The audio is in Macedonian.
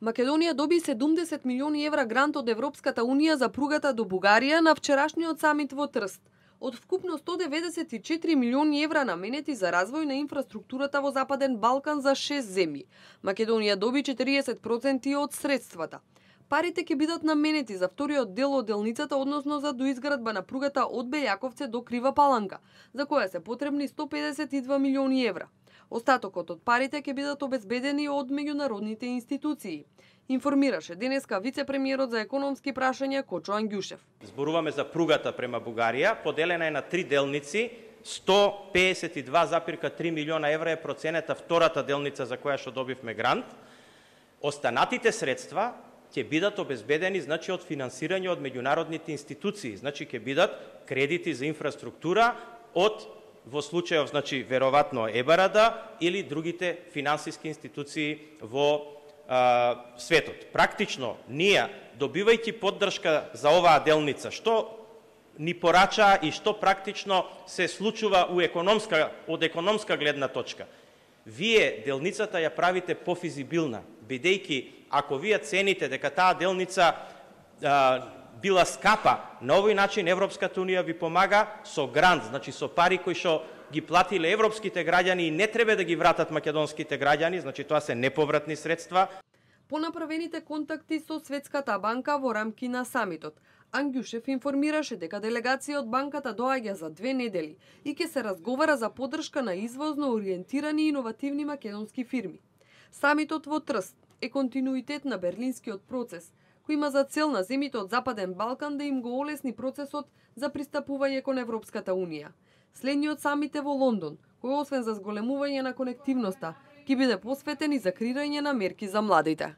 Македонија доби 70 милиони евра грант од Европската унија за пругата до Бугарија на вчерашниот самит во Трст. Од вкупно 194 милиони евра наменети за развој на инфраструктурата во Западен Балкан за 6 земји, Македонија доби 40% од средствата. Парите ќе бидат наменети за вториот дел од делницата, односно за доизградба на пругата од Бељаковце до Крива Паланка, за која се потребни 152 милиони евра. Остатокот од парите ќе бидат обезбедени од меѓународните институции, информираше денеска вице-премиерот за економски прашања Кочо Ангјушев. Зборуваме за пругата према Бугарија, поделена е на 3 делници, 152,3 милиона евра е проценета втората делница за која што добивме грант. Останатите средства ќе бидат обезбедени од финансирање од меѓународните институции, ќе бидат кредити за инфраструктура од во случајов, веројатно ЕБРД или другите финансиски институции во светот. Практично, ние, добивајќи поддршка за оваа делница, што ни порача и што практично се случува од економска гледна точка, вие делницата ја правите пофизибилна, бидејќи ако вие цените дека таа делница била скапа, на овој начин Европската унија ви помага со грант, со пари кои што ги платиле европските граѓани и не треба да ги вратат македонските граѓани, тоа се неповратни средства. По направените контакти со Светската банка во рамки на самитот, Ангјушев информираше дека делегација од банката доаѓа за 2 недели и ќе се разговара за поддршка на извозно ориентирани и иновативни македонски фирми. Самитот во Трст е континуитет на берлинскиот процес, кој има за цел на земјите од Западен Балкан да им го олесни процесот за пристапување кон Европската унија. Следниот самит е во Лондон, кој освен за зголемување на конективноста, ќе биде посветен и за креирање на мерки за младите.